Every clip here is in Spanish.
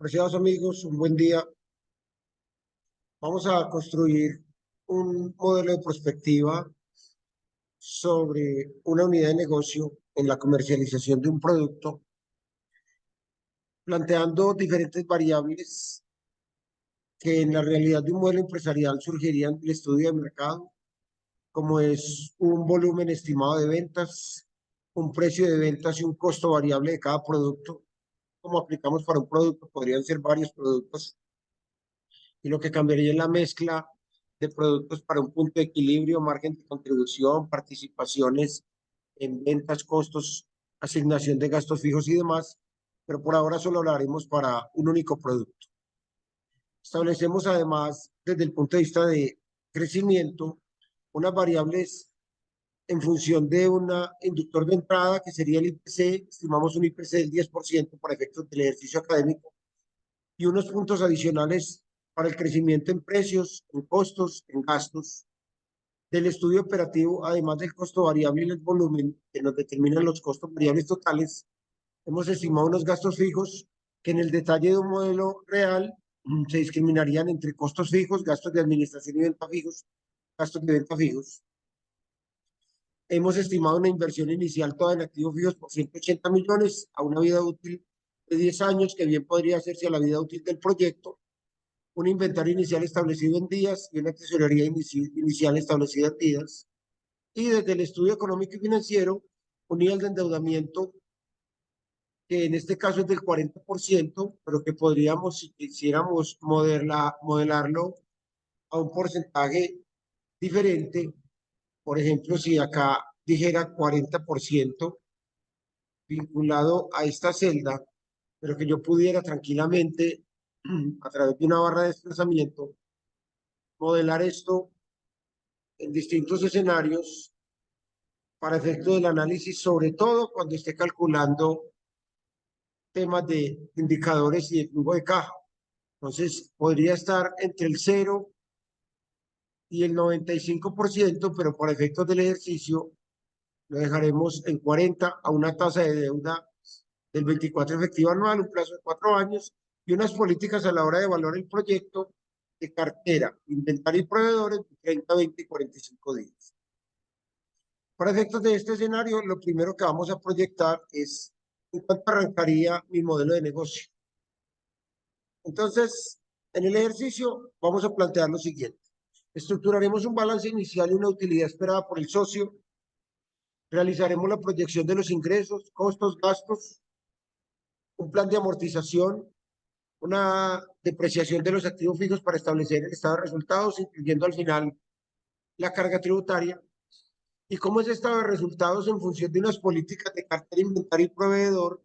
Apreciados amigos, un buen día. Vamos a construir un modelo de prospectiva sobre una unidad de negocio en la comercialización de un producto, planteando diferentes variables que en la realidad de un modelo empresarial surgirían del estudio de mercado, como es un volumen estimado de ventas, un precio de ventas y un costo variable de cada producto. Como aplicamos para un producto, podrían ser varios productos y lo que cambiaría es la mezcla de productos para un punto de equilibrio, margen de contribución, participaciones en ventas, costos, asignación de gastos fijos y demás, pero por ahora solo hablaremos para un único producto. Establecemos además, desde el punto de vista de crecimiento, unas variables en función de un inductor de entrada, que sería el IPC, estimamos un IPC del 10% para efectos del ejercicio académico, y unos puntos adicionales para el crecimiento en precios, en costos, en gastos del estudio operativo, además del costo variable y el volumen que nos determinan los costos variables totales. Hemos estimado unos gastos fijos que en el detalle de un modelo real se discriminarían entre costos fijos, gastos de administración y venta fijos, gastos de venta fijos. Hemos estimado una inversión inicial toda en activos fijos por 180 millones a una vida útil de 10 años, que bien podría hacerse a la vida útil del proyecto, un inventario inicial establecido en días y una tesorería inicial establecida en días. Y desde el estudio económico y financiero, un nivel de endeudamiento que en este caso es del 40%, pero que podríamos, si quisiéramos modelarlo a un porcentaje diferente, por ejemplo, si acá dijera 40% vinculado a esta celda, pero que yo pudiera tranquilamente, a través de una barra de desplazamiento, modelar esto en distintos escenarios para efecto del análisis, sobre todo cuando esté calculando temas de indicadores y de flujo de caja. Entonces, podría estar entre el 0 y el 95%, pero para efectos del ejercicio lo dejaremos en 40 a una tasa de deuda del 24 efectivo anual, un plazo de 4 años y unas políticas a la hora de evaluar el proyecto de cartera, inventario y proveedores de 30, 20 y 45 días. Para efectos de este escenario, lo primero que vamos a proyectar es en cuánto arrancaría mi modelo de negocio. Entonces, en el ejercicio vamos a plantear lo siguiente. Estructuraremos un balance inicial y una utilidad esperada por el socio. Realizaremos la proyección de los ingresos, costos, gastos, un plan de amortización, una depreciación de los activos fijos para establecer el estado de resultados, incluyendo al final la carga tributaria. Y cómo ese estado de resultados, en función de unas políticas de cartera, inventario y proveedor,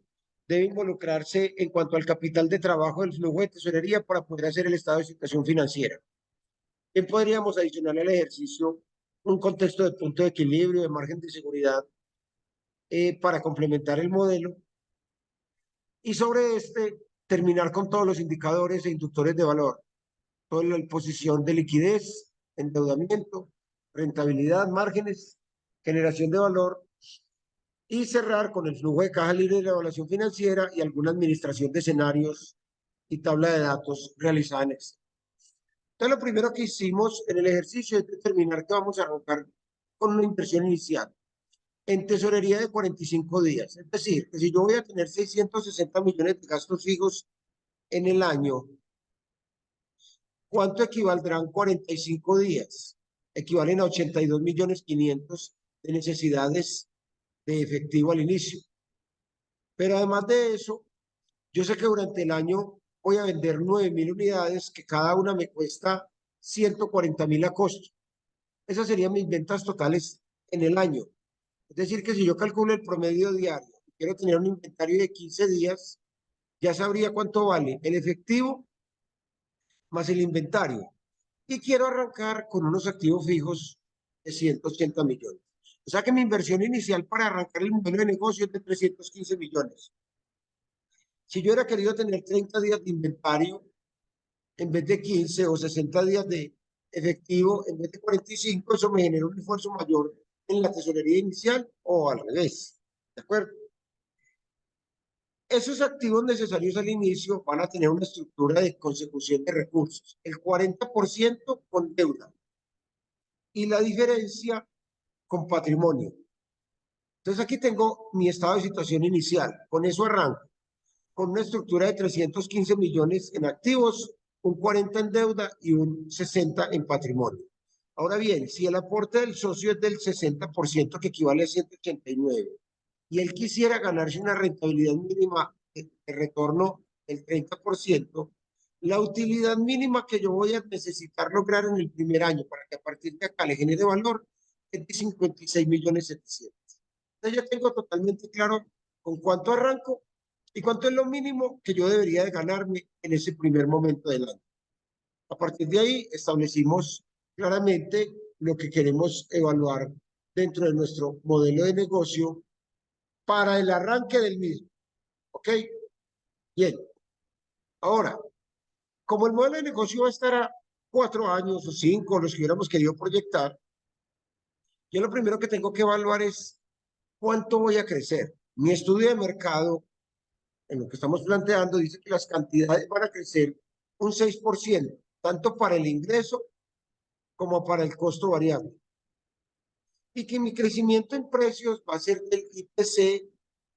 debe involucrarse en cuanto al capital de trabajo del flujo de tesorería para poder hacer el estado de situación financiera. ¿Qué podríamos adicionar al ejercicio? Un contexto de punto de equilibrio, de margen de seguridad, para complementar el modelo. Y sobre este, terminar con todos los indicadores e inductores de valor. Toda la posición de liquidez, endeudamiento, rentabilidad, márgenes, generación de valor, y cerrar con el flujo de caja libre de la evaluación financiera y alguna administración de escenarios y tabla de datos realizada en Excel. Entonces, lo primero que hicimos en el ejercicio es determinar que vamos a arrancar con una inversión inicial en tesorería de 45 días. Es decir, que si yo voy a tener 660 millones de gastos fijos en el año, ¿cuánto equivaldrán 45 días? Equivalen a 82 millones 500 de necesidades de efectivo al inicio. Pero además de eso, yo sé que durante el año voy a vender 9.000 unidades, que cada una me cuesta 140.000 a costo. Esas serían mis ventas totales en el año. Es decir, que si yo calculo el promedio diario, quiero tener un inventario de 15 días, ya sabría cuánto vale el efectivo más el inventario. Y quiero arrancar con unos activos fijos de 180 millones. O sea que mi inversión inicial para arrancar el modelo de negocio es de 315 millones. Si yo hubiera querido tener 30 días de inventario en vez de 15, o 60 días de efectivo en vez de 45, eso me genera un esfuerzo mayor en la tesorería inicial, o al revés. ¿De acuerdo? Esos activos necesarios al inicio van a tener una estructura de consecución de recursos, el 40% con deuda y la diferencia con patrimonio. Entonces aquí tengo mi estado de situación inicial, con eso arranco, con una estructura de 315 millones en activos, un 40 en deuda y un 60 en patrimonio. Ahora bien, si el aporte del socio es del 60%, que equivale a 189, y él quisiera ganarse una rentabilidad mínima de retorno del 30%, la utilidad mínima que yo voy a necesitar lograr en el primer año para que a partir de acá le genere valor es de 56 millones 700. Entonces ya tengo totalmente claro con cuánto arranco y cuánto es lo mínimo que yo debería de ganarme en ese primer momento del año. A partir de ahí establecimos claramente lo que queremos evaluar dentro de nuestro modelo de negocio para el arranque del mismo. ¿Ok? Bien. Ahora, como el modelo de negocio va a estar a 4 años o 5, los que hubiéramos querido proyectar, yo lo primero que tengo que evaluar es cuánto voy a crecer. Mi estudio de mercado, en lo que estamos planteando, dice que las cantidades van a crecer un 6%, tanto para el ingreso como para el costo variable. Y que mi crecimiento en precios va a ser del IPC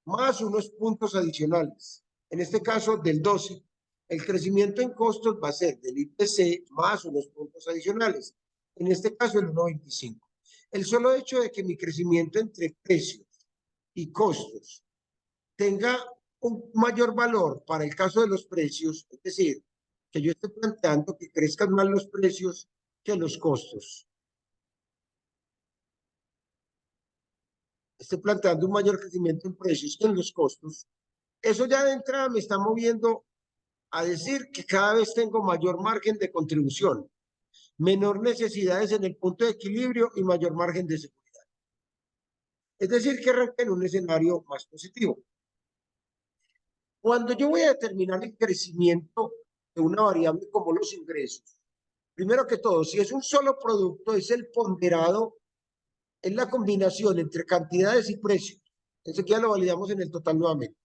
más unos puntos adicionales. En este caso, del 12. El crecimiento en costos va a ser del IPC más unos puntos adicionales. En este caso, el 1,25. El solo hecho de que mi crecimiento entre precios y costos tenga un mayor valor para el caso de los precios, es decir, que yo esté planteando que crezcan más los precios que los costos. Esté planteando un mayor crecimiento en precios que en los costos. Eso ya de entrada me está moviendo a decir que cada vez tengo mayor margen de contribución, menor necesidades en el punto de equilibrio y mayor margen de seguridad. Es decir, que arranque en un escenario más positivo. Cuando yo voy a determinar el crecimiento de una variable como los ingresos, primero que todo, si es un solo producto, es el ponderado, es la combinación entre cantidades y precios. Eso ya lo validamos en el total nuevamente.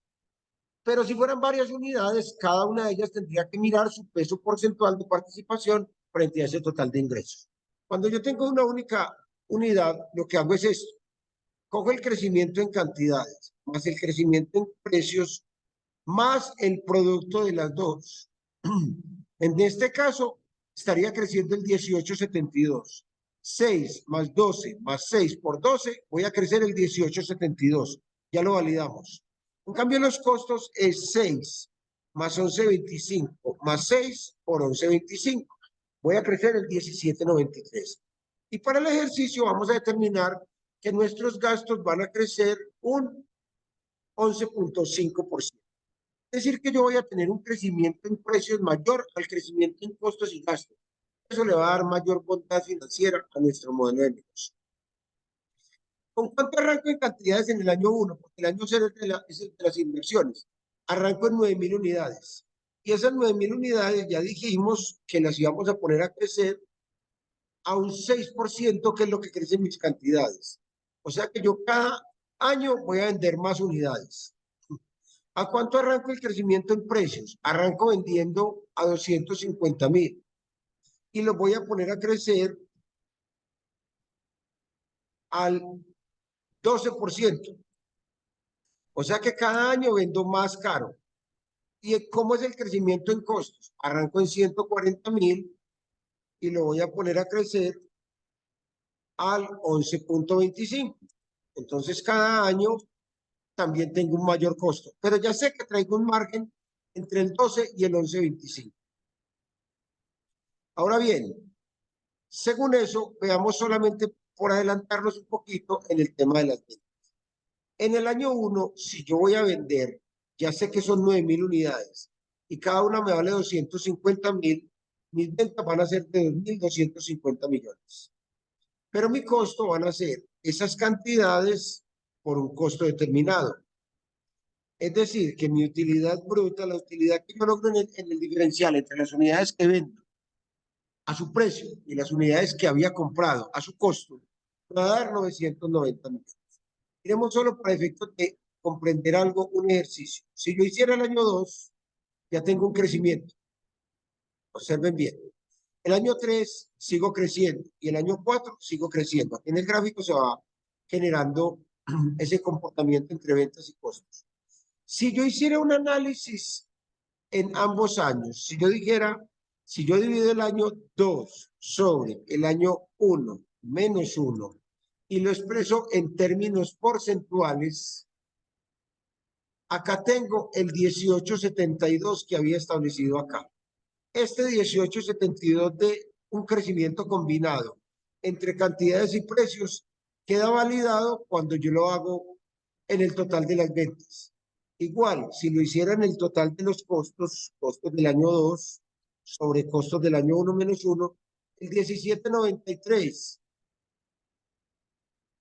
Pero si fueran varias unidades, cada una de ellas tendría que mirar su peso porcentual de participación frente a ese total de ingresos. Cuando yo tengo una única unidad, lo que hago es esto. Cojo el crecimiento en cantidades, más el crecimiento en precios, más el producto de las dos. En este caso, estaría creciendo el 18,72. 6 más 12 más 6 por 12, voy a crecer el 18,72. Ya lo validamos. En cambio, los costos es 6 más 11,25 más 6 por 11,25. Voy a crecer el 17,93. Y para el ejercicio vamos a determinar que nuestros gastos van a crecer un 11,5%. Es decir, que yo voy a tener un crecimiento en precios mayor al crecimiento en costos y gastos. Eso le va a dar mayor bondad financiera a nuestro modelo de negocio. ¿Con cuánto arranco en cantidades en el año 1? Porque el año 0 es el de las inversiones. Arranco en 9,000 unidades. Y esas 9,000 unidades ya dijimos que las íbamos a poner a crecer a un 6%, que es lo que crecen mis cantidades. O sea que yo cada año voy a vender más unidades. ¿A cuánto arranco el crecimiento en precios? Arranco vendiendo a 250,000 y los voy a poner a crecer al 12%. O sea que cada año vendo más caro. ¿Y cómo es el crecimiento en costos? Arranco en 140,000 y lo voy a poner a crecer al 11,25. Entonces cada año también tengo un mayor costo, pero ya sé que traigo un margen entre el 12 y el 11,25. Ahora bien, según eso, veamos solamente por adelantarnos un poquito en el tema de las ventas. En el año 1, si yo voy a vender, ya sé que son 9,000 unidades y cada una me vale 250,000, mis ventas van a ser de 2,250 millones. Pero mi costo van a ser esas cantidades por un costo determinado. Es decir, que mi utilidad bruta, la utilidad que yo logro en el diferencial entre las unidades que vendo a su precio y las unidades que había comprado a su costo, me va a dar 990 millones. Miremos solo para efectos de comprender algo, un ejercicio. Si yo hiciera el año 2, ya tengo un crecimiento. Observen bien. El año 3 sigo creciendo y el año 4 sigo creciendo. Aquí en el gráfico se va generando ese comportamiento entre ventas y costos. Si yo hiciera un análisis en ambos años, si yo dijera, si yo divido el año 2 sobre el año 1 menos 1 y lo expreso en términos porcentuales, acá tengo el 1872 que había establecido acá. Este 1872 de un crecimiento combinado entre cantidades y precios queda validado cuando yo lo hago en el total de las ventas. Igual, si lo hiciera en el total de los costos, costos del año 2 sobre costos del año 1 menos 1, el 1793,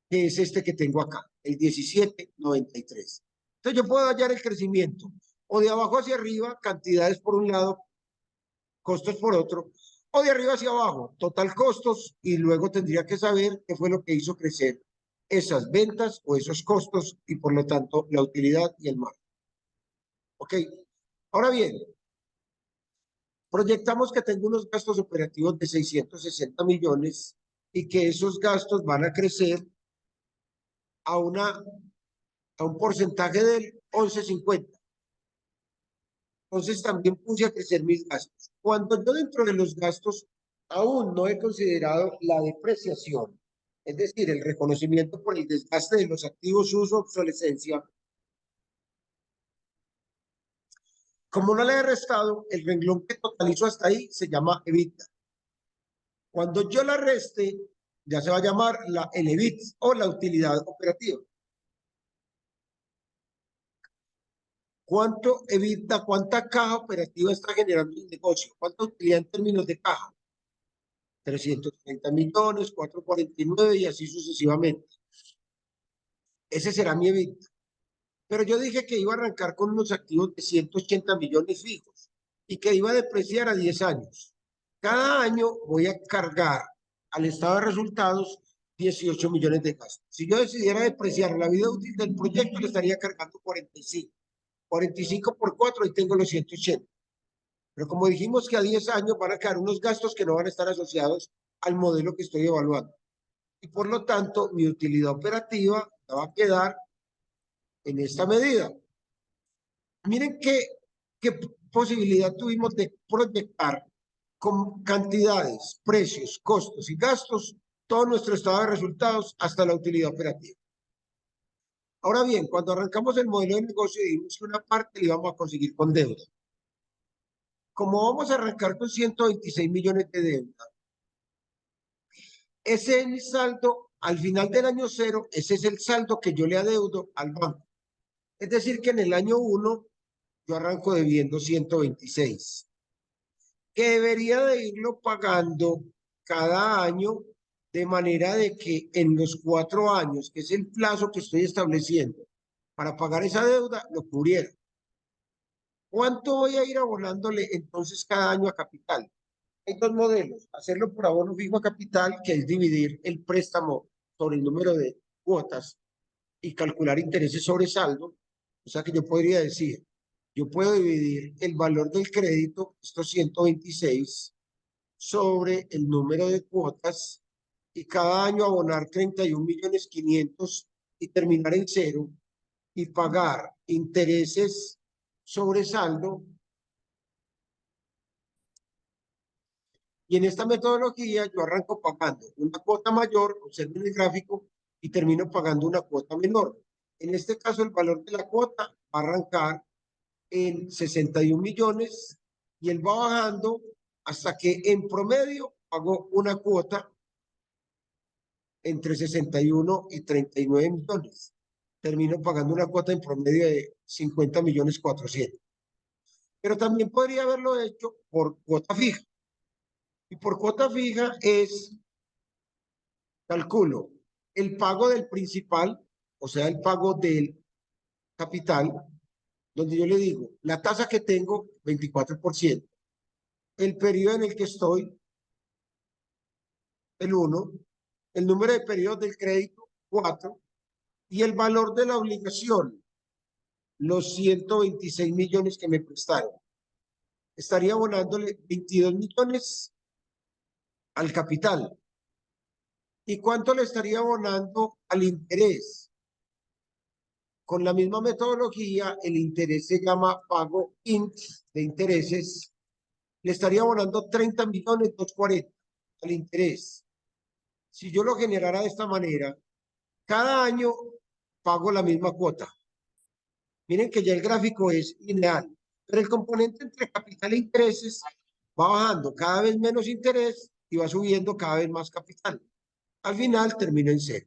que es este que tengo acá, el 1793. Entonces yo puedo hallar el crecimiento o de abajo hacia arriba, cantidades por un lado, costos por otro, o de arriba hacia abajo, total costos, y luego tendría que saber qué fue lo que hizo crecer esas ventas o esos costos y por lo tanto la utilidad y el margen. Ok, ahora bien, proyectamos que tengo unos gastos operativos de 660 millones y que esos gastos van a crecer a, a un porcentaje del 11,50. Entonces también puse a crecer mis gastos. Cuando yo dentro de los gastos aún no he considerado la depreciación, es decir, el reconocimiento por el desgaste de los activos, uso, obsolescencia, como no le he restado, el renglón que totalizo hasta ahí se llama EBITDA. Cuando yo la reste, ya se va a llamar el EBIT o la utilidad operativa. ¿Cuánto EBITDA, cuánta caja operativa está generando el negocio? ¿Cuánta utilidad en términos de caja? 330 millones, 449 y así sucesivamente. Ese será mi EBITDA. Pero yo dije que iba a arrancar con unos activos de 180 millones fijos y que iba a depreciar a 10 años. Cada año voy a cargar al estado de resultados 18 millones de gastos. Si yo decidiera depreciar la vida útil del proyecto, le estaría cargando 45. 45 por 4, ahí tengo los 180. Pero como dijimos que a 10 años van a quedar unos gastos que no van a estar asociados al modelo que estoy evaluando. Y por lo tanto, mi utilidad operativa va a quedar en esta medida. Miren qué posibilidad tuvimos de proyectar con cantidades, precios, costos y gastos todo nuestro estado de resultados hasta la utilidad operativa. Ahora bien, cuando arrancamos el modelo de negocio, dijimos que una parte la íbamos a conseguir con deuda. Como vamos a arrancar con 126 millones de deuda, ese es el saldo al final del año 0, ese es el saldo que yo le adeudo al banco. Es decir, que en el año 1 yo arranco debiendo 126, que debería de irlo pagando cada año de manera de que en los 4 años, que es el plazo que estoy estableciendo para pagar esa deuda, lo cubriera. ¿Cuánto voy a ir abonándole entonces cada año a capital? Hay dos modelos, hacerlo por abono fijo a capital, que es dividir el préstamo sobre el número de cuotas y calcular intereses sobre saldo. O sea que yo podría decir, yo puedo dividir el valor del crédito, estos 126, sobre el número de cuotas y cada año abonar 31.500.000 y terminar en cero y pagar intereses sobre saldo. Y en esta metodología yo arranco pagando una cuota mayor, observen el gráfico, y termino pagando una cuota menor. En este caso, el valor de la cuota va a arrancar en 61 millones y él va bajando hasta que en promedio pago una cuota entre 61 y 39 millones. Termino pagando una cuota en promedio de 50 millones 400. Pero también podría haberlo hecho por cuota fija. Y por cuota fija es, calculo, el pago del principal, o sea, el pago del capital, donde yo le digo, la tasa que tengo, 24%, el periodo en el que estoy, el 1, el número de periodos del crédito, 4, y el valor de la obligación, los 126 millones que me prestaron. Estaría abonándole 22 millones al capital. ¿Y cuánto le estaría abonando al interés? Con la misma metodología, el interés se llama pago INT de intereses. Le estaría abonando 30 millones 240 al interés. Si yo lo generara de esta manera, cada año pago la misma cuota. Miren que ya el gráfico es lineal, pero el componente entre capital e intereses va bajando cada vez menos interés y va subiendo cada vez más capital. Al final termino en cero.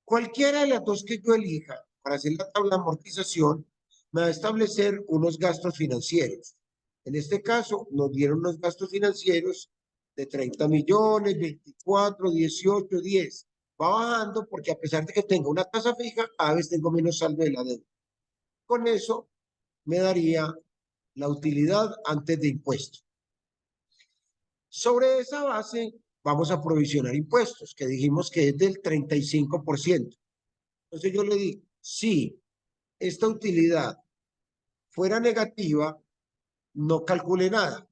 Cualquiera de las dos que yo elija para hacer la tabla de amortización me va a establecer unos gastos financieros. En este caso nos dieron unos gastos financieros de 30 millones, 24, 18, 10. Va bajando porque a pesar de que tenga una tasa fija, cada vez tengo menos saldo de la deuda. Con eso me daría la utilidad antes de impuestos. Sobre esa base vamos a provisionar impuestos, que dijimos que es del 35%. Entonces yo le digo, si esta utilidad fuera negativa, no calcule nada.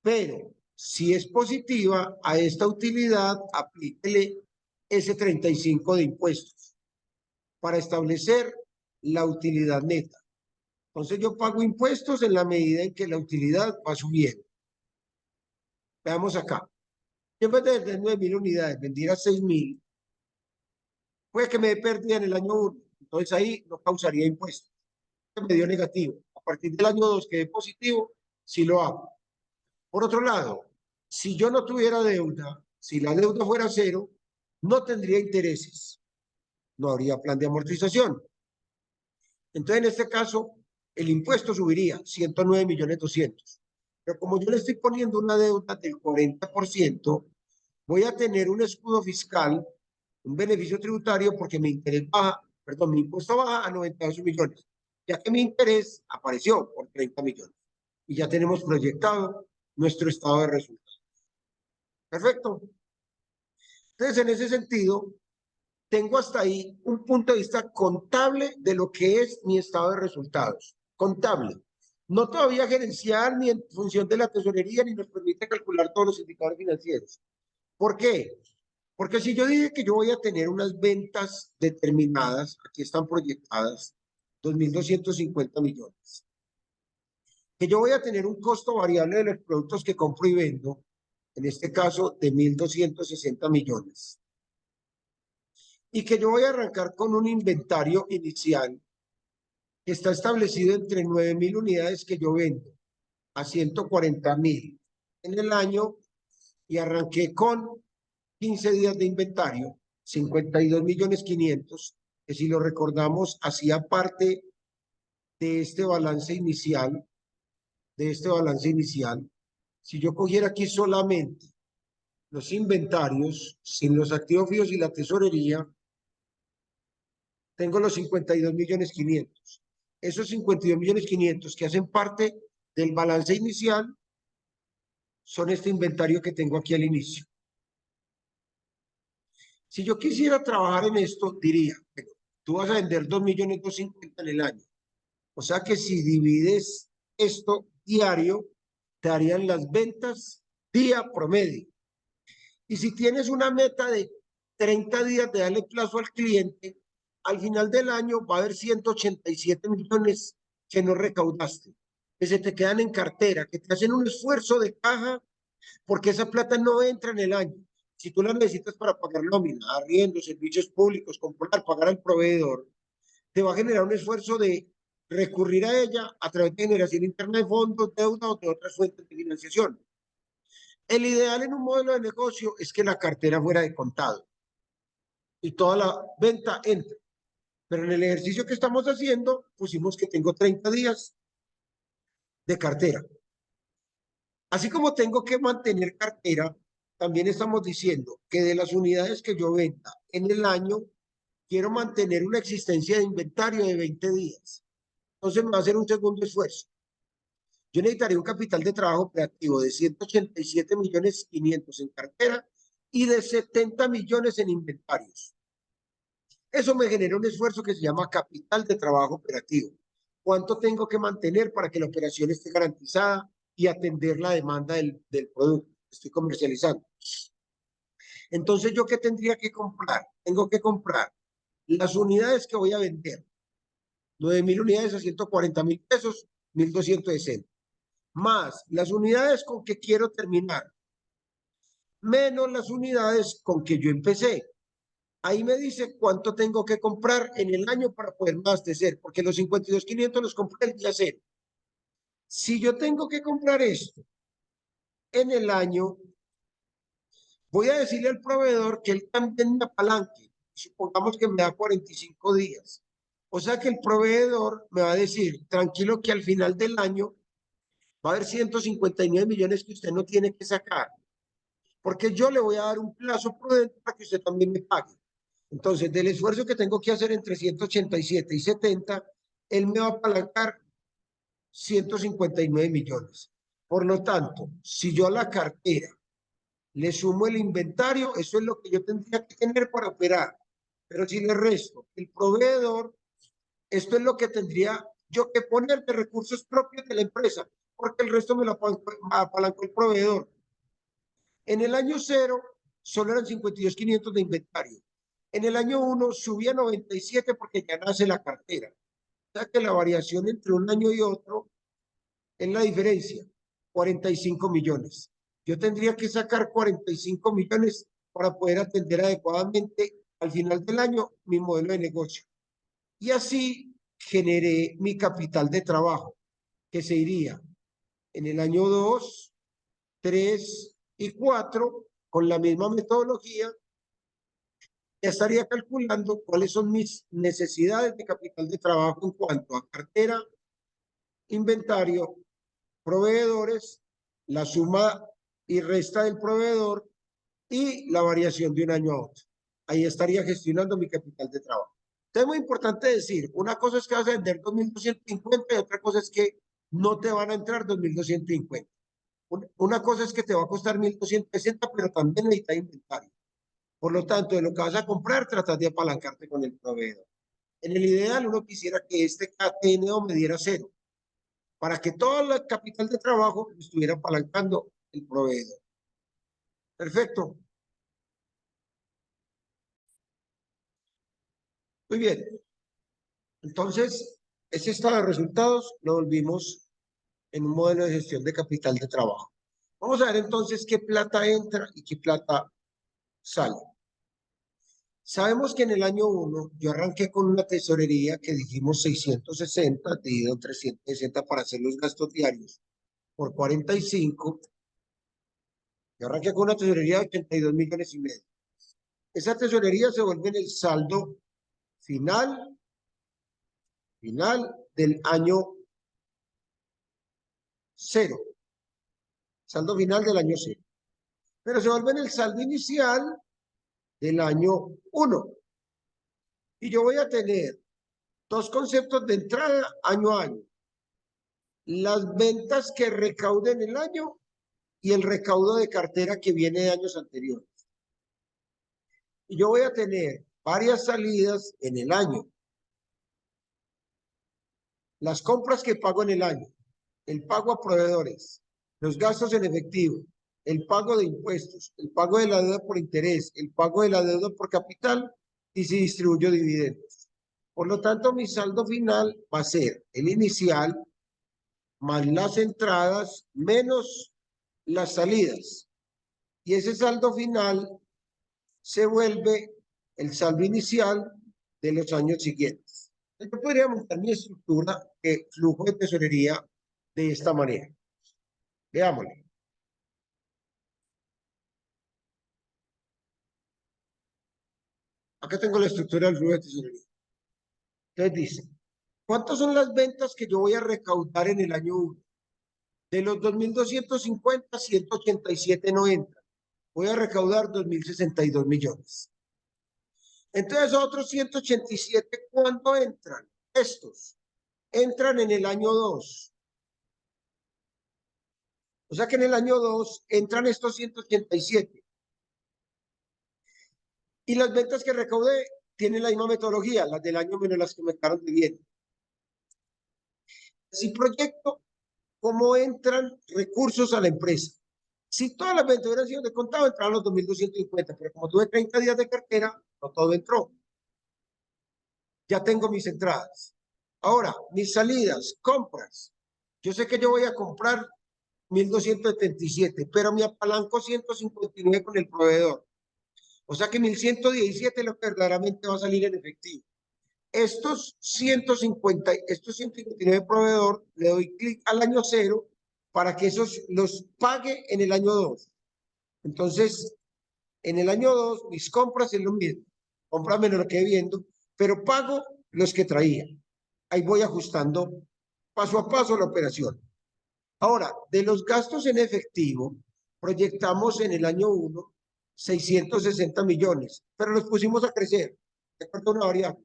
Pero si es positiva, a esta utilidad aplíquele ese 35 de impuestos para establecer la utilidad neta. Entonces yo pago impuestos en la medida en que la utilidad va subiendo. Veamos acá. Yo en vez de vender 9.000 unidades, vendiera 6.000, puede que me dé pérdida en el año 1. Entonces ahí no causaría impuestos. Me dio negativo. A partir del año 2 que dé positivo, sí lo hago. Por otro lado, si yo no tuviera deuda, si la deuda fuera cero, no tendría intereses. No habría plan de amortización. Entonces, en este caso, el impuesto subiría 109 millones 200. Pero como yo le estoy poniendo una deuda del 40%, voy a tener un escudo fiscal, un beneficio tributario, porque mi interés baja, perdón, mi impuesto baja a 98 millones, ya que mi interés apareció por 30 millones. Y ya tenemos proyectado nuestro estado de resultados. Perfecto. Entonces, en ese sentido, tengo hasta ahí un punto de vista contable de lo que es mi estado de resultados. Contable. No todavía gerencial ni en función de la tesorería ni nos permite calcular todos los indicadores financieros. ¿Por qué? Porque si yo dije que yo voy a tener unas ventas determinadas, aquí están proyectadas, 2.250 millones, que yo voy a tener un costo variable de los productos que compro y vendo, en este caso de 1.260 millones, y que yo voy a arrancar con un inventario inicial que está establecido entre 9.000 unidades que yo vendo a 140.000 en el año y arranqué con 15 días de inventario, 52 millones 500, que si lo recordamos hacía parte de este balance inicial, si yo cogiera aquí solamente los inventarios, sin los activos fijos y la tesorería, tengo los 52 millones 500. Esos 52 millones 500 que hacen parte del balance inicial son este inventario que tengo aquí al inicio. Si yo quisiera trabajar en esto, diría, tú vas a vender 2.250.000 en el año. O sea que si divides esto diario, te darían las ventas día promedio. Y si tienes una meta de 30 días de darle plazo al cliente, al final del año va a haber 187 millones que no recaudaste, que se te quedan en cartera, que te hacen un esfuerzo de caja porque esa plata no entra en el año. Si tú la necesitas para pagar nómina, arriendo, servicios públicos, comprar, pagar al proveedor, te va a generar un esfuerzo de recurrir a ella a través de generación interna de fondos, deuda o de otras fuentes de financiación. El ideal en un modelo de negocio es que la cartera fuera de contado y toda la venta entre. Pero en el ejercicio que estamos haciendo, pusimos que tengo 30 días de cartera. Así como tengo que mantener cartera, también estamos diciendo que de las unidades que yo venda en el año, quiero mantener una existencia de inventario de 20 días. Entonces me va a hacer un segundo esfuerzo. Yo necesitaría un capital de trabajo operativo de 187 millones 500 en cartera y de 70 millones en inventarios. Eso me genera un esfuerzo que se llama capital de trabajo operativo. cuánto tengo que mantener para que la operación esté garantizada y atender la demanda del producto que estoy comercializando. Entonces, ¿yo qué tendría que comprar? Tengo que comprar las unidades que voy a vender. 9.000 unidades a 140.000 pesos, 1.260. Más las unidades con que quiero terminar, menos las unidades con que yo empecé. Ahí me dice cuánto tengo que comprar en el año para poder abastecer, porque los 52.500 los compré el día cero. Si yo tengo que comprar esto en el año, voy a decirle al proveedor que él también me apalanque. Supongamos que me da 45 días. O sea que el proveedor me va a decir, tranquilo que al final del año va a haber 159 millones que usted no tiene que sacar, porque yo le voy a dar un plazo prudente para que usted también me pague. Entonces, del esfuerzo que tengo que hacer entre 187 y 70, él me va a apalancar 159 millones. Por lo tanto, si yo a la cartera le sumo el inventario, eso es lo que yo tendría que tener para operar. Pero si le resto el proveedor, esto es lo que tendría yo que poner de recursos propios de la empresa, porque el resto me lo apalancó el proveedor. En el año cero, solo eran 52.500 de inventario. En el año 1 subía 97 porque ya nace la cartera. O sea que la variación entre un año y otro es la diferencia, 45 millones. Yo tendría que sacar 45 millones para poder atender adecuadamente al final del año mi modelo de negocio. Y así generé mi capital de trabajo, que se iría en el año 2, 3 y 4, con la misma metodología, ya estaría calculando cuáles son mis necesidades de capital de trabajo en cuanto a cartera, inventario, proveedores, la suma y resta del proveedor y la variación de un año a otro. Ahí estaría gestionando mi capital de trabajo. Entonces, es muy importante decir, una cosa es que vas a vender 2.250 y otra cosa es que no te van a entrar 2.250. Una cosa es que te va a costar 1.260, pero también necesita inventario. Por lo tanto, de lo que vas a comprar, tratas de apalancarte con el proveedor. En el ideal, uno quisiera que este KTNO me diera cero, para que todo el capital de trabajo estuviera apalancando el proveedor. Perfecto. Muy bien. Entonces, ese estado de resultados lo volvimos en un modelo de gestión de capital de trabajo. Vamos a ver entonces qué plata entra y qué plata sale. Sabemos que en el año 1 yo arranqué con una tesorería que dijimos 660 dividido en 360 para hacer los gastos diarios por 45. Yo arranqué con una tesorería de 82 millones y medio. Esa tesorería se vuelve en el saldo final, final del año 0. Saldo final del año 0. Pero se vuelve en el saldo inicial del año 1. Y yo voy a tener dos conceptos de entrada año a año. Las ventas que recauden el año y el recaudo de cartera que viene de años anteriores. Y yo voy a tener varias salidas en el año. Las compras que pago en el año, el pago a proveedores, los gastos en efectivo, el pago de impuestos, el pago de la deuda por interés, el pago de la deuda por capital y si distribuyo dividendos. Por lo tanto, mi saldo final va a ser el inicial más las entradas menos las salidas. Y ese saldo final se vuelve el saldo inicial de los años siguientes. Yo podría montar mi estructura de flujo de tesorería de esta manera. Veámoslo. Acá tengo la estructura del flujo de tesorería. Entonces dice, ¿cuántas son las ventas que yo voy a recaudar en el año 1? De los 2.250, 187 no entran. Voy a recaudar 2.062 millones. Entonces, otros 187, ¿cuándo entran? Estos entran en el año 2. O sea que en el año 2 entran estos 187. Y las ventas que recaudé tienen la misma metodología, las del año menos las que me quedaron de bien. Si proyecto cómo entran recursos a la empresa. Si todas las ventas hubieran sido de contado, entraron los 2.250, pero como tuve 30 días de cartera, no todo entró. Ya tengo mis entradas. Ahora, mis salidas, compras. Yo sé que yo voy a comprar 1.277, pero me apalanco 159 con el proveedor. O sea que 1.117 es lo que verdaderamente va a salir en efectivo. Estos 159 proveedor, le doy clic al año 0 para que esos los pague en el año 2. Entonces, en el año 2, mis compras es lo mismo. Compras menos lo que viendo, pero pago los que traía. Ahí voy ajustando paso a paso la operación. Ahora, de los gastos en efectivo, proyectamos en el año 1 660 millones, pero los pusimos a crecer, de acuerdo a una variable.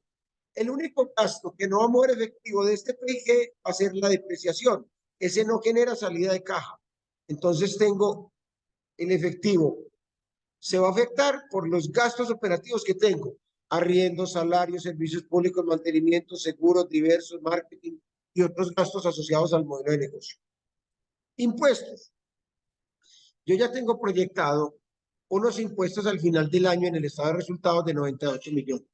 El único gasto que no va a mover efectivo de este PIG va a ser la depreciación. Ese no genera salida de caja. Entonces tengo el efectivo. Se va a afectar por los gastos operativos que tengo. Arriendos, salarios, servicios públicos, mantenimiento, seguros diversos, marketing y otros gastos asociados al modelo de negocio. Impuestos. Yo ya tengo proyectado unos impuestos al final del año en el estado de resultados de 98 millones.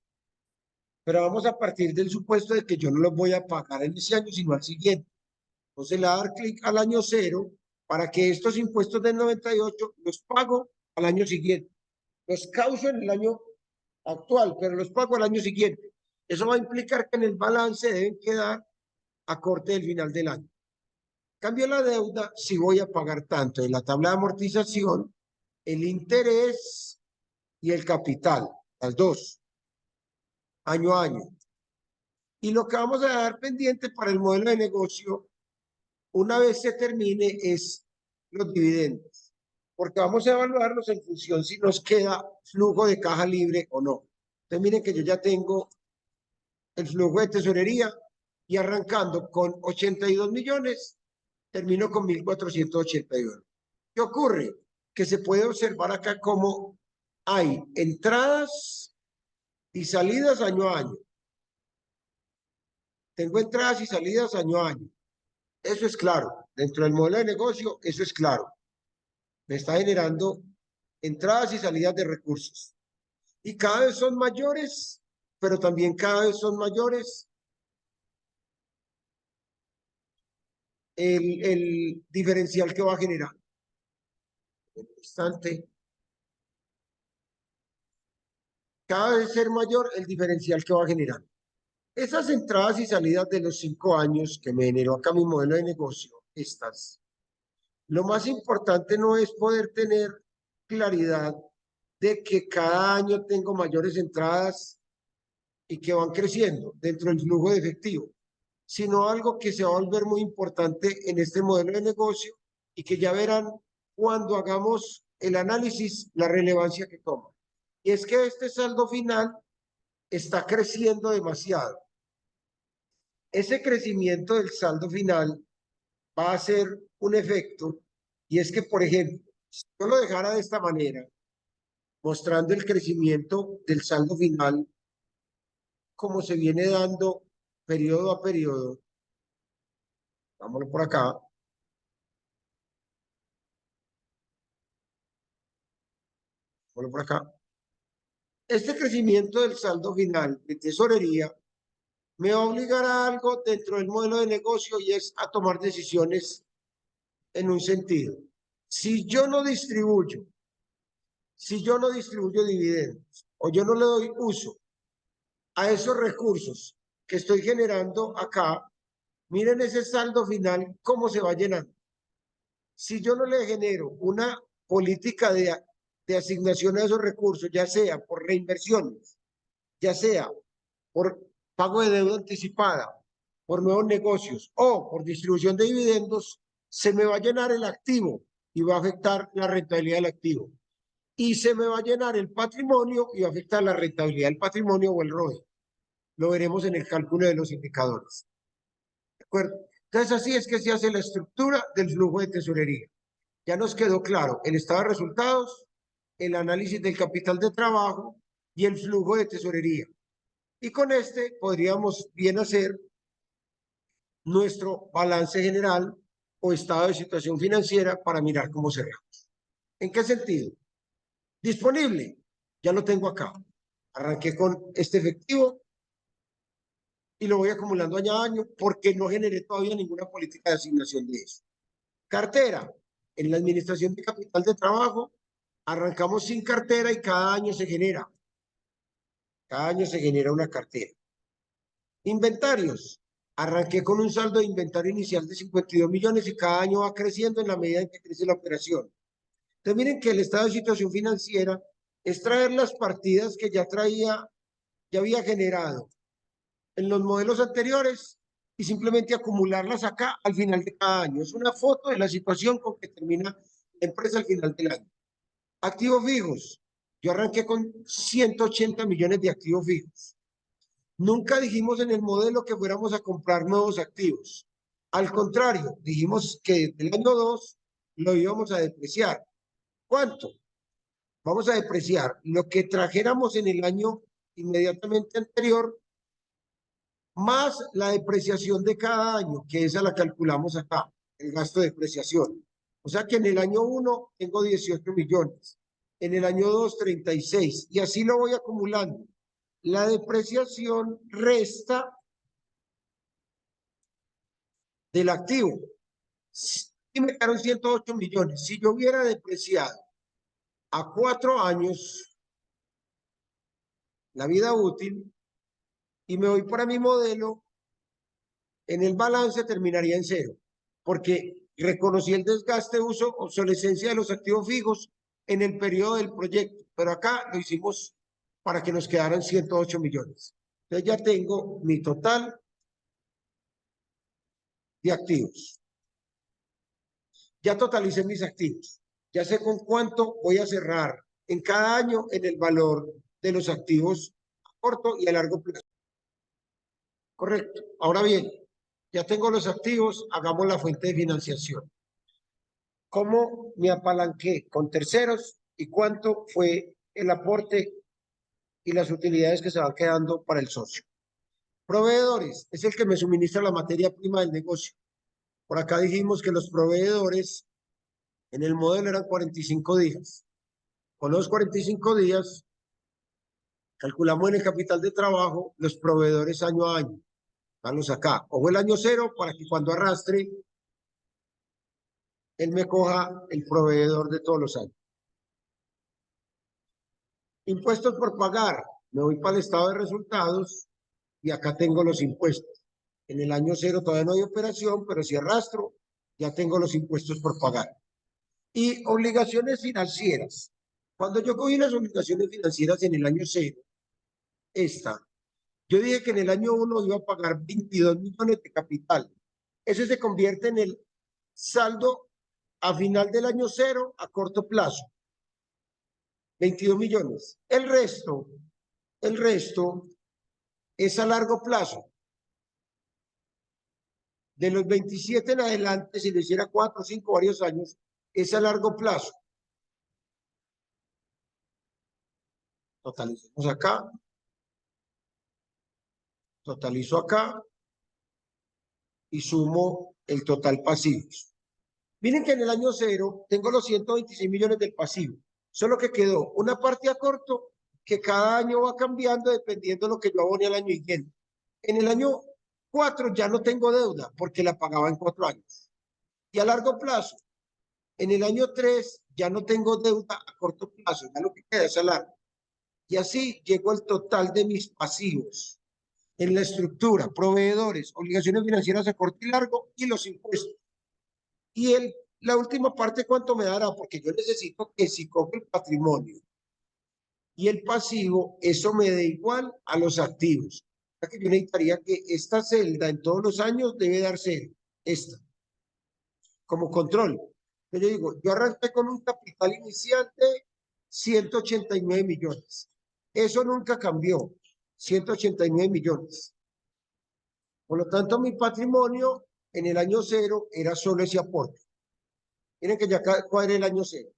Pero vamos a partir del supuesto de que yo no los voy a pagar en ese año, sino al siguiente. Entonces le voy a dar clic al año 0 para que estos impuestos del 98 los pago al año siguiente. Los causo en el año actual, pero los pago al año siguiente. Eso va a implicar que en el balance deben quedar a corte del final del año. Cambio la deuda si voy a pagar tanto en la tabla de amortización, el interés y el capital, las dos, año a año. Y lo que vamos a dar pendiente para el modelo de negocio, una vez se termine, es los dividendos, porque vamos a evaluarlos en función si nos queda flujo de caja libre o no. Entonces miren que yo ya tengo el flujo de tesorería y arrancando con 82 millones, termino con 1.481. ¿Qué ocurre? Que se puede observar acá cómo hay entradas y salidas año a año. Tengo entradas y salidas año a año. Eso es claro. Dentro del modelo de negocio, eso es claro. Me está generando entradas y salidas de recursos. Y cada vez son mayores, pero también cada vez son mayores el diferencial que va a generar. En un instante, cada vez ser mayor el diferencial que va a generar. Esas entradas y salidas de los 5 años que me generó acá mi modelo de negocio, estas, lo más importante no es poder tener claridad de que cada año tengo mayores entradas y que van creciendo dentro del flujo de efectivo, sino algo que se va a volver muy importante en este modelo de negocio y que ya verán cuando hagamos el análisis la relevancia que toma. Y es que este saldo final está creciendo demasiado. Ese crecimiento del saldo final va a ser un efecto, y es que, por ejemplo, si yo lo dejara de esta manera, mostrando el crecimiento del saldo final, como se viene dando periodo a periodo, vámonos por acá, vámonos por acá. Este crecimiento del saldo final de tesorería me va a obligar a algo dentro del modelo de negocio y es a tomar decisiones en un sentido. Si yo no distribuyo, si yo no distribuyo dividendos o yo no le doy uso a esos recursos que estoy generando acá, miren ese saldo final, cómo se va llenando. Si yo no le genero una política de asignación a esos recursos, ya sea por reinversiones, ya sea por pago de deuda anticipada, por nuevos negocios o por distribución de dividendos, se me va a llenar el activo y va a afectar la rentabilidad del activo. Y se me va a llenar el patrimonio y va a afectar la rentabilidad del patrimonio o el ROE. Lo veremos en el cálculo de los indicadores. ¿De acuerdo? Entonces, así es que se hace la estructura del flujo de tesorería. Ya nos quedó claro el estado de resultados, el análisis del capital de trabajo y el flujo de tesorería. Y con este podríamos bien hacer nuestro balance general o estado de situación financiera para mirar cómo cerramos. ¿En qué sentido? Disponible, ya lo tengo acá. Arranqué con este efectivo y lo voy acumulando año a año porque no generé todavía ninguna política de asignación de eso. Cartera, en la administración de capital de trabajo, arrancamos sin cartera y cada año se genera una cartera. Inventarios, arranqué con un saldo de inventario inicial de 52 millones y cada año va creciendo en la medida en que crece la operación. Entonces miren que el estado de situación financiera es traer las partidas que ya había generado en los modelos anteriores y simplemente acumularlas acá al final de cada año. Es una foto de la situación con que termina la empresa al final del año. Activos fijos. Yo arranqué con 180 millones de activos fijos. Nunca dijimos en el modelo que fuéramos a comprar nuevos activos. Al contrario, dijimos que del año 2 lo íbamos a depreciar. ¿Cuánto? Vamos a depreciar lo que trajéramos en el año inmediatamente anterior, más la depreciación de cada año, que esa la calculamos acá, el gasto de depreciación. O sea que en el año 1 tengo 18 millones, en el año 2 36, y así lo voy acumulando. La depreciación resta del activo. Y me quedaron 108 millones. Si yo hubiera depreciado a 4 años la vida útil y me voy para mi modelo, en el balance terminaría en cero, porque reconocí el desgaste, uso, obsolescencia de los activos fijos en el periodo del proyecto, pero acá lo hicimos para que nos quedaran 108 millones. Entonces ya tengo mi total de activos. Ya totalicé mis activos. Ya sé con cuánto voy a cerrar en cada año en el valor de los activos a corto y a largo plazo. Correcto. Ahora bien, ya tengo los activos, hagamos la fuente de financiación. ¿Cómo me apalanqué con terceros y cuánto fue el aporte y las utilidades que se van quedando para el socio? Proveedores, es el que me suministra la materia prima del negocio. Por acá dijimos que los proveedores en el modelo eran 45 días. Con los 45 días, calculamos en el capital de trabajo los proveedores año a año. Vamos acá. Ojo el año cero para que cuando arrastre, él me coja el proveedor de todos los años. Impuestos por pagar. Me voy para el estado de resultados y acá tengo los impuestos. En el año cero todavía no hay operación, pero si arrastro, ya tengo los impuestos por pagar. Y obligaciones financieras. Cuando yo cogí las obligaciones financieras en el año cero, yo dije que en el año 1 iba a pagar 22 millones de capital. Eso se convierte en el saldo a final del año cero a corto plazo. 22 millones. El resto es a largo plazo. De los 27 en adelante, si lo hiciera 4, 5, varios años, es a largo plazo. Totalicemos acá. Totalizo acá. Y sumo el total pasivos. Miren que en el año cero tengo los 126 millones del pasivo. Solo que quedó una parte a corto que cada año va cambiando dependiendo de lo que yo abone al año siguiente. En el año 4 ya no tengo deuda porque la pagaba en 4 años. Y a largo plazo, en el año 3 ya no tengo deuda a corto plazo, ya lo que queda es a largo. Y así llegó el total de mis pasivos en la estructura, proveedores, obligaciones financieras a corto y largo y los impuestos. Y la última parte, ¿cuánto me dará? Porque yo necesito que si cojo el patrimonio y el pasivo, eso me dé igual a los activos. O sea que yo necesitaría que esta celda en todos los años debe dar cero, esta, como control. Pero yo digo, yo arranqué con un capital inicial de 189 millones. Eso nunca cambió, 189 millones. Por lo tanto, mi patrimonio en el año cero era solo ese aporte. Miren que ya cuadré el año cero.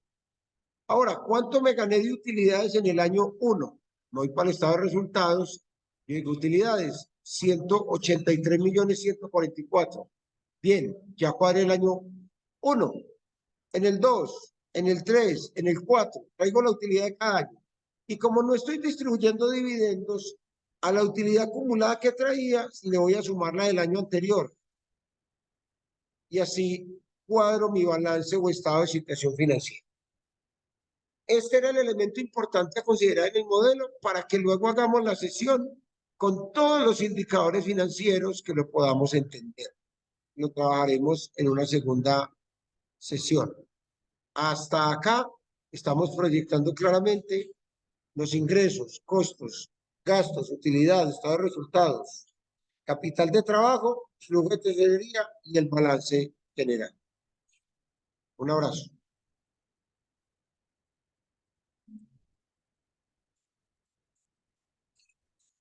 Ahora, ¿cuánto me gané de utilidades en el año 1? Me voy para el estado de resultados. Yo digo, utilidades, 183.144.000. Bien, ya cuadré el año 1, en el 2, en el 3, en el 4, traigo la utilidad de cada año. Y como no estoy distribuyendo dividendos, a la utilidad acumulada que traía, le voy a sumar la del año anterior. Y así cuadro mi balance o estado de situación financiera. Este era el elemento importante a considerar en el modelo para que luego hagamos la sesión con todos los indicadores financieros que lo podamos entender. Lo trabajaremos en una segunda sesión. Hasta acá estamos proyectando claramente los ingresos, costos, gastos, utilidades, estado de resultados, capital de trabajo, flujo de tesorería y el balance general. Un abrazo.